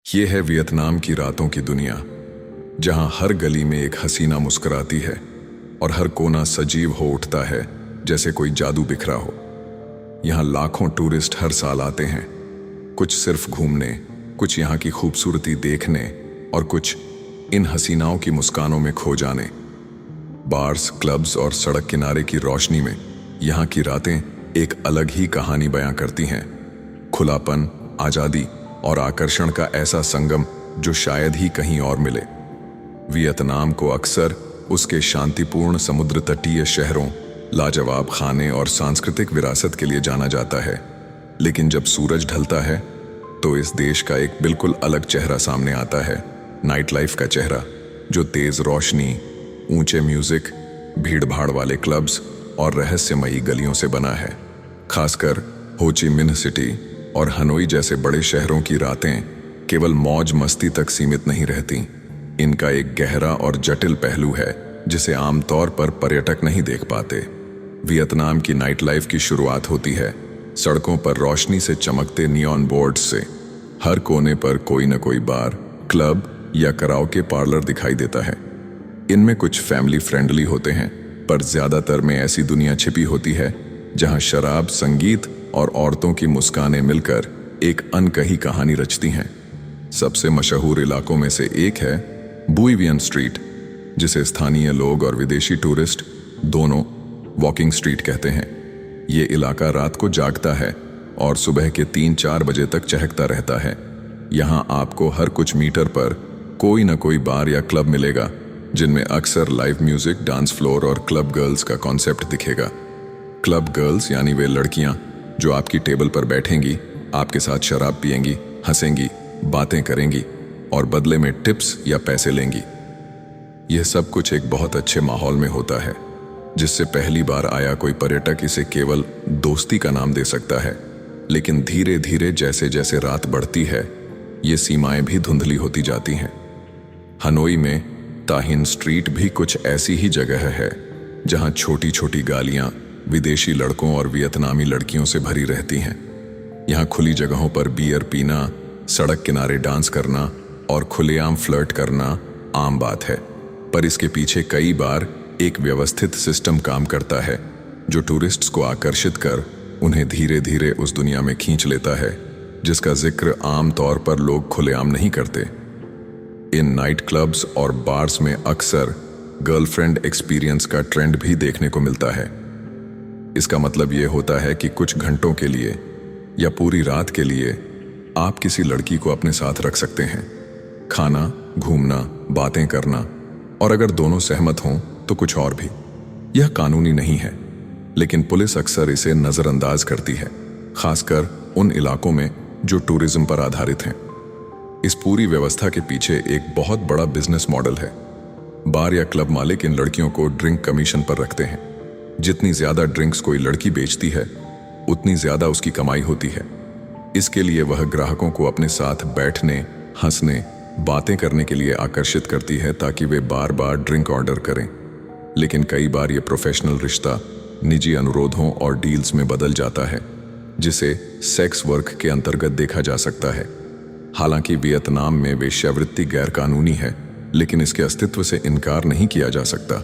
ये है वियतनाम की रातों की दुनिया, जहां हर गली में एक हसीना मुस्कुराती है और हर कोना सजीव हो उठता है जैसे कोई जादू बिखरा हो। यहाँ लाखों टूरिस्ट हर साल आते हैं, कुछ सिर्फ घूमने, कुछ यहाँ की खूबसूरती देखने और कुछ इन हसीनाओं की मुस्कानों में खो जाने। बार्स, क्लब्स और सड़क किनारे की रोशनी में यहाँ की रातें एक अलग ही कहानी बयां करती हैं। खुलापन, आज़ादी और आकर्षण का ऐसा संगम जो शायद ही कहीं और मिले। वियतनाम को अक्सर उसके शांतिपूर्ण समुद्र तटीय शहरों, लाजवाब खाने और सांस्कृतिक विरासत के लिए जाना जाता है, लेकिन जब सूरज ढलता है तो इस देश का एक बिल्कुल अलग चेहरा सामने आता है। नाइट लाइफ का चेहरा, जो तेज रोशनी, ऊंचे म्यूजिक, भीड़-भाड़ वाले क्लब्स और रहस्यमयी गलियों से बना है। खासकर हो ची मिन्ह सिटी और हनोई जैसे बड़े शहरों की रातें केवल मौज मस्ती तक सीमित नहीं रहती। इनका एक गहरा और जटिल पहलू है जिसे आमतौर पर पर्यटक नहीं देख पाते। वियतनाम की नाइट लाइफ की शुरुआत होती है सड़कों पर रोशनी से चमकते नियॉन बोर्ड्स से। हर कोने पर कोई न कोई बार, क्लब या कराओके पार्लर दिखाई देता है। इनमें कुछ फैमिली फ्रेंडली होते हैं, पर ज्यादातर में ऐसी दुनिया छिपी होती है जहां शराब, संगीत और औरतों की मुस्कानें मिलकर एक अनकही कहानी रचती हैं। सबसे मशहूर इलाकों में से एक है बुई वियन स्ट्रीट, जिसे स्थानीय लोग और विदेशी टूरिस्ट दोनों वॉकिंग स्ट्रीट कहते हैं। ये इलाका रात को जागता है और सुबह के 3-4 बजे तक चहकता रहता है। यहाँ आपको हर कुछ मीटर पर कोई न कोई बार या क्लब मिलेगा, जिनमें अक्सर लाइव म्यूजिक, डांस फ्लोर और क्लब गर्ल्स का कॉन्सेप्ट दिखेगा। क्लब गर्ल्स यानी वे लड़कियां जो आपकी टेबल पर बैठेंगी, आपके साथ शराब पिएंगी, हंसेंगी, बातें करेंगी और बदले में टिप्स या पैसे लेंगी। यह सब कुछ एक बहुत अच्छे माहौल में होता है, जिससे पहली बार आया कोई पर्यटक इसे केवल दोस्ती का नाम दे सकता है। लेकिन धीरे धीरे जैसे जैसे रात बढ़ती है, ये सीमाएं भी धुंधली होती जाती हैं। हनोई में ताहिन स्ट्रीट भी कुछ ऐसी ही जगह है, जहां छोटी छोटी गालियां विदेशी लड़कों और वियतनामी लड़कियों से भरी रहती हैं। यहाँ खुली जगहों पर बियर पीना, सड़क किनारे डांस करना और खुलेआम फ्लर्ट करना आम बात है, पर इसके पीछे कई बार एक व्यवस्थित सिस्टम काम करता है जो टूरिस्ट्स को आकर्षित कर उन्हें धीरे धीरे उस दुनिया में खींच लेता है जिसका जिक्र आम तौर पर लोग खुलेआम नहीं करते। इन नाइट क्लब्स और बार्स में अक्सर गर्लफ्रेंड एक्सपीरियंस का ट्रेंड भी देखने को मिलता है। इसका मतलब ये होता है कि कुछ घंटों के लिए या पूरी रात के लिए आप किसी लड़की को अपने साथ रख सकते हैं। खाना, घूमना, बातें करना और अगर दोनों सहमत हों तो कुछ और भी। यह कानूनी नहीं है, लेकिन पुलिस अक्सर इसे नज़रअंदाज करती है, खासकर उन इलाकों में जो टूरिज्म पर आधारित हैं। इस पूरी व्यवस्था के पीछे एक बहुत बड़ा बिजनेस मॉडल है। बार या क्लब मालिक इन लड़कियों को ड्रिंक कमीशन पर रखते हैं। जितनी ज्यादा ड्रिंक्स कोई लड़की बेचती है, उतनी ज्यादा उसकी कमाई होती है। इसके लिए वह ग्राहकों को अपने साथ बैठने, हंसने, बातें करने के लिए आकर्षित करती है ताकि वे बार बार ड्रिंक ऑर्डर करें। लेकिन कई बार ये प्रोफेशनल रिश्ता निजी अनुरोधों और डील्स में बदल जाता है, जिसे सेक्स वर्क के अंतर्गत देखा जा सकता है। हालांकि वियतनाम में वेश्यावृत्ति गैर कानूनी है, लेकिन इसके अस्तित्व से इनकार नहीं किया जा सकता।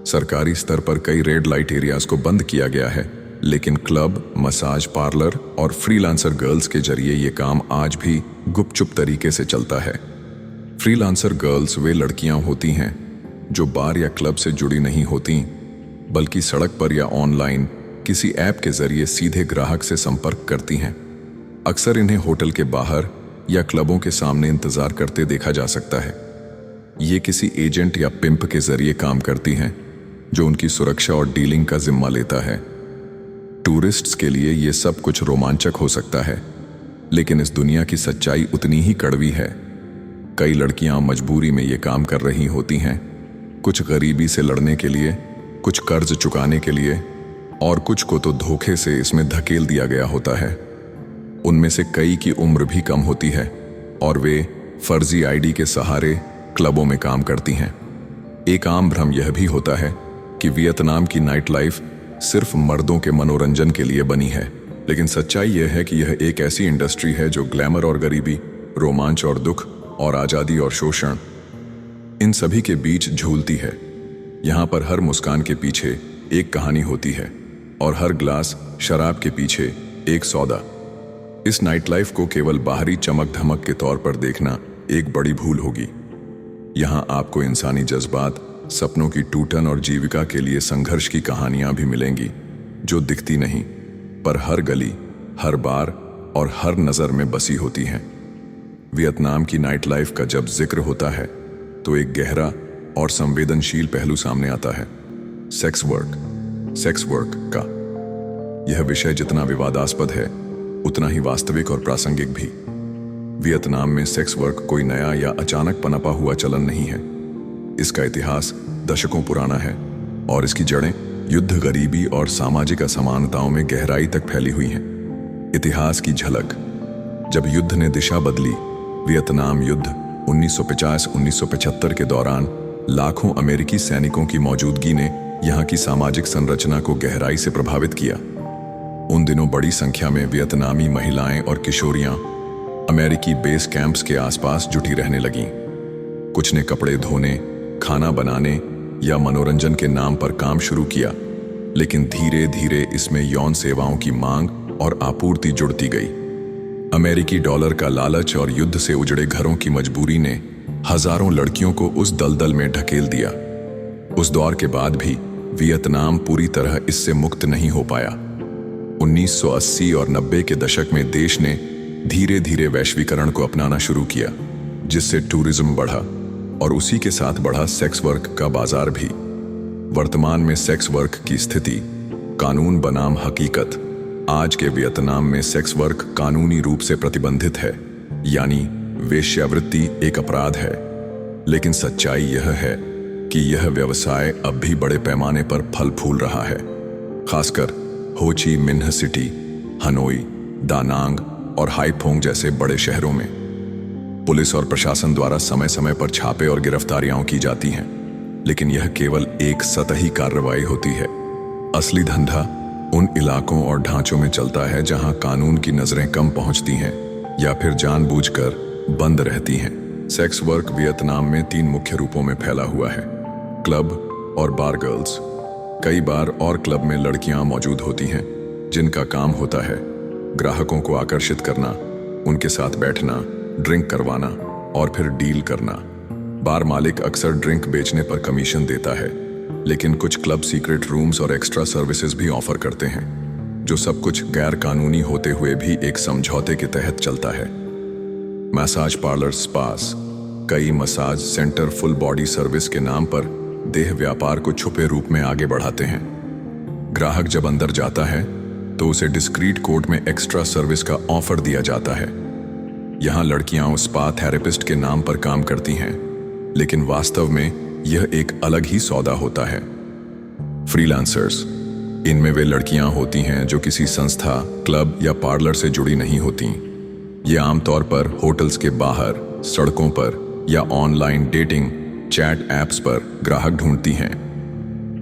सरकारी स्तर पर कई रेड लाइट एरियाज को बंद किया गया है, लेकिन क्लब, मसाज पार्लर और फ्रीलांसर गर्ल्स के जरिए ये काम आज भी गुपचुप तरीके से चलता है। फ्रीलांसर गर्ल्स वे लड़कियां होती हैं जो बार या क्लब से जुड़ी नहीं होती, बल्कि सड़क पर या ऑनलाइन किसी ऐप के जरिए सीधे ग्राहक से संपर्क करती हैं। अक्सर इन्हें होटल के बाहर या क्लबों के सामने इंतजार करते देखा जा सकता है। ये किसी एजेंट या पिंप के जरिए काम करती हैं, जो उनकी सुरक्षा और डीलिंग का जिम्मा लेता है। टूरिस्ट्स के लिए यह सब कुछ रोमांचक हो सकता है, लेकिन इस दुनिया की सच्चाई उतनी ही कड़वी है। कई लड़कियां मजबूरी में ये काम कर रही होती हैं, कुछ गरीबी से लड़ने के लिए, कुछ कर्ज चुकाने के लिए और कुछ को तो धोखे से इसमें धकेल दिया गया होता है। उनमें से कई की उम्र भी कम होती है और वे फर्जी आईडी के सहारे क्लबों में काम करती हैं। एक आम भ्रम यह भी होता है कि वियतनाम की नाइट लाइफ सिर्फ मर्दों के मनोरंजन के लिए बनी है, लेकिन सच्चाई यह है कि यह एक ऐसी इंडस्ट्री है जो ग्लैमर और गरीबी, रोमांच और दुख और आजादी और शोषण, इन सभी के बीच झूलती है। यहाँ पर हर मुस्कान के पीछे एक कहानी होती है और हर ग्लास शराब के पीछे एक सौदा। इस नाइट लाइफ को केवल बाहरी चमक धमक के तौर पर देखना एक बड़ी भूल होगी। यहाँ आपको इंसानी जज्बात, सपनों की टूटन और जीविका के लिए संघर्ष की कहानियां भी मिलेंगी, जो दिखती नहीं पर हर गली, हर बार और हर नज़र में बसी होती हैं। वियतनाम की नाइट लाइफ का जब जिक्र होता है तो एक गहरा और संवेदनशील पहलू सामने आता है, सेक्स वर्क। सेक्स वर्क का यह विषय जितना विवादास्पद है उतना ही वास्तविक और प्रासंगिक भी। वियतनाम में सेक्स वर्क कोई नया या अचानक पनपा हुआ चलन नहीं है। इसका इतिहास दशकों पुराना है और इसकी जड़ें युद्ध, गरीबी और सामाजिक असमानताओं में गहराई तक फैली हुई हैं। इतिहास की झलक। जब युद्ध ने दिशा बदली, वियतनाम युद्ध 1950-1975 के दौरान लाखों अमेरिकी सैनिकों की मौजूदगी ने यहाँ की सामाजिक संरचना को गहराई से प्रभावित किया। उन दिनों बड़ी संख्या में वियतनामी महिलाएं और किशोरियां अमेरिकी बेस कैंप्स के आसपास जुटी रहने लगीं। कुछ ने कपड़े धोने, खाना बनाने या मनोरंजन के नाम पर काम शुरू किया, लेकिन धीरे धीरे इसमें यौन सेवाओं की मांग और आपूर्ति जुड़ती गई। अमेरिकी डॉलर का लालच और युद्ध से उजड़े घरों की मजबूरी ने हजारों लड़कियों को उस दलदल में ढकेल दिया। उस दौर के बाद भी वियतनाम पूरी तरह इससे मुक्त नहीं हो पाया। 1980 और 90 के दशक में देश ने धीरे धीरे वैश्वीकरण को अपनाना शुरू किया, जिससे टूरिज्म बढ़ा और उसी के साथ बढ़ा सेक्स वर्क का बाजार भी। वर्तमान में सेक्स वर्क की स्थिति कानून बनाम हकीकत। आज के वियतनाम में सेक्स वर्क कानूनी रूप से प्रतिबंधित है, यानी वेश्यावृत्ति एक अपराध है। लेकिन सच्चाई यह है कि यह व्यवसाय अब भी बड़े पैमाने पर फल फूल रहा है, खासकर हो ची मिन्ह सिटी, हनोई, दानांग और हाईफोंग जैसे बड़े शहरों में। पुलिस और प्रशासन द्वारा समय समय पर छापे और गिरफ्तारियां की जाती हैं, लेकिन यह केवल एक सतही कार्रवाई होती है। असली धंधा उन इलाकों और ढांचों में चलता है जहां कानून की नजरें कम पहुंचती हैं या फिर जानबूझकर बंद रहती हैं। सेक्स वर्क वियतनाम में 3 मुख्य रूपों में फैला हुआ है, क्लब और बार गर्ल्स। कई बार और क्लब में लड़कियां मौजूद होती हैं जिनका काम होता है ग्राहकों को आकर्षित करना, उनके साथ बैठना, ड्रिंक करवाना और फिर डील करना। बार मालिक अक्सर ड्रिंक बेचने पर कमीशन देता है, लेकिन कुछ क्लब सीक्रेट रूम्स और एक्स्ट्रा सर्विसेज भी ऑफर करते हैं, जो सब कुछ गैर कानूनी होते हुए भी एक समझौते के तहत चलता है। Massage parlour, spas. कई massage centre full body service के नाम पर देह व्यापार को छुपे रूप में आगे बढ़ाते हैं। ग्राहक जब अंदर जाता है तो उसे डिस्क्रीट कोड में एक्स्ट्रा सर्विस का ऑफर दिया जाता है। यहाँ लड़कियां स्पा थेरेपिस्ट के नाम पर काम करती हैं, लेकिन वास्तव में यह एक अलग ही सौदा होता है। फ्रीलांसर्स। इनमें वे लड़कियां होती हैं जो किसी संस्था, क्लब या पार्लर से जुड़ी नहीं होती। ये आमतौर पर होटल्स के बाहर, सड़कों पर या ऑनलाइन डेटिंग चैट ऐप्स पर ग्राहक ढूंढती हैं।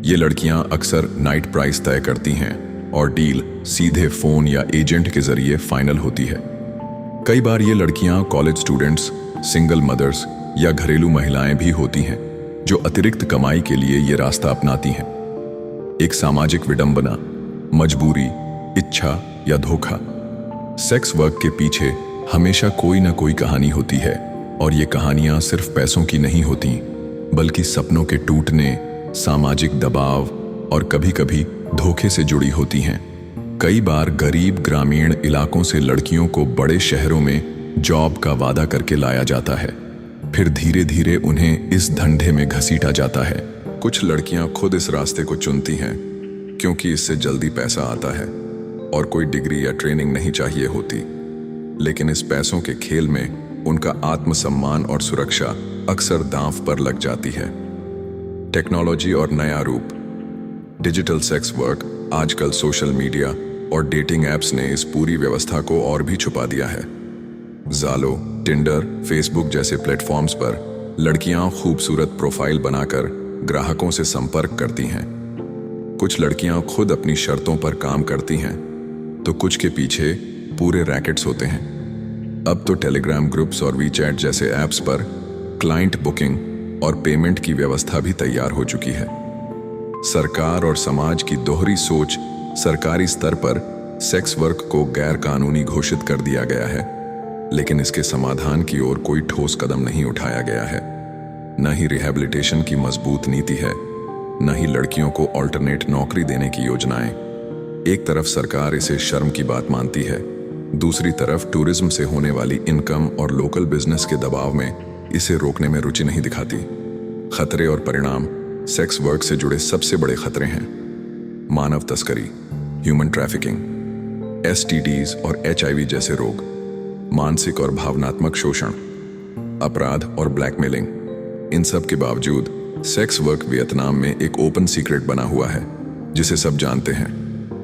ये लड़कियां अक्सर नाइट प्राइस तय करती हैं और डील सीधे फोन या एजेंट के जरिए फाइनल होती है। कई बार ये लड़कियां कॉलेज स्टूडेंट्स, सिंगल मदर्स या घरेलू महिलाएं भी होती हैं जो अतिरिक्त कमाई के लिए ये रास्ता अपनाती हैं। एक सामाजिक विडंबना, मजबूरी, इच्छा या धोखा। सेक्स वर्क के पीछे हमेशा कोई ना कोई कहानी होती है, और ये कहानियां सिर्फ पैसों की नहीं होती, बल्कि सपनों के टूटने, सामाजिक दबाव और कभी-कभी धोखे से जुड़ी होती हैं। कई बार गरीब ग्रामीण इलाकों से लड़कियों को बड़े शहरों में जॉब का वादा करके लाया जाता है, फिर धीरे धीरे उन्हें इस धंधे में घसीटा जाता है। कुछ लड़कियां खुद इस रास्ते को चुनती हैं क्योंकि इससे जल्दी पैसा आता है और कोई डिग्री या ट्रेनिंग नहीं चाहिए होती, लेकिन इस पैसों के खेल में उनका आत्मसम्मान और सुरक्षा अक्सर दांव पर लग जाती है। टेक्नोलॉजी और नया रूप। Digital sex work. आजकल सोशल मीडिया और डेटिंग एप्स ने इस पूरी व्यवस्था को और भी छुपा दिया है। ज़ालो, टिंडर, फेसबुक जैसे प्लेटफॉर्म्स पर लड़कियां खूबसूरत प्रोफाइल बनाकर ग्राहकों से संपर्क करती हैं। कुछ लड़कियां खुद अपनी शर्तों पर काम करती हैं, तो कुछ के पीछे पूरे रैकेट्स होते हैं। अब तो टेलीग्राम ग्रुप्स और वीचैट जैसे ऐप्स पर क्लाइंट बुकिंग और पेमेंट की व्यवस्था भी तैयार हो चुकी है। सरकार और समाज की दोहरी सोच, सरकारी स्तर पर सेक्स वर्क को गैर कानूनी घोषित कर दिया गया है, लेकिन इसके समाधान की ओर कोई ठोस कदम नहीं उठाया गया है। न ही रिहैबिलिटेशन की मजबूत नीति है, न ही लड़कियों को ऑल्टरनेट नौकरी देने की योजनाएं। एक तरफ सरकार इसे शर्म की बात मानती है, दूसरी तरफ टूरिज्म से होने वाली इनकम और लोकल बिजनेस के दबाव में इसे रोकने में रुचि नहीं दिखाती। खतरे और परिणाम सेक्स वर्क से जुड़े सबसे बड़े खतरे हैं। मानव तस्करी, ह्यूमन ट्रैफिकिंग, STDs और HIV जैसे रोग, मानसिक और भावनात्मक शोषण, अपराध और ब्लैकमेलिंग। इन सब के बावजूद सेक्स वर्क वियतनाम में एक ओपन सीक्रेट बना हुआ है, जिसे सब जानते हैं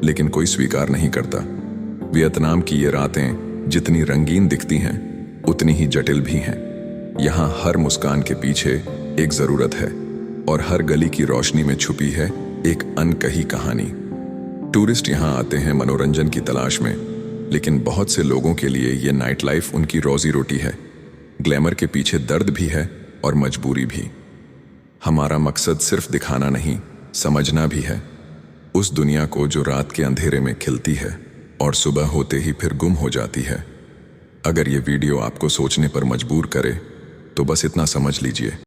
लेकिन कोई स्वीकार नहीं करता। वियतनाम की ये रातें जितनी रंगीन दिखती हैं, उतनी ही जटिल भी हैं। यहाँ हर मुस्कान के पीछे एक जरूरत है और हर गली की रोशनी में छुपी है एक अनकही कहानी। टूरिस्ट यहाँ आते हैं मनोरंजन की तलाश में, लेकिन बहुत से लोगों के लिए ये नाइट लाइफ उनकी रोजी रोटी है। ग्लैमर के पीछे दर्द भी है और मजबूरी भी। हमारा मकसद सिर्फ दिखाना नहीं, समझना भी है। उस दुनिया को जो रात के अंधेरे में खिलती है और सुबह होते ही फिर गुम हो जाती है। अगर ये वीडियो आपको सोचने पर मजबूर करे, तो बस इतना समझ लीजिए,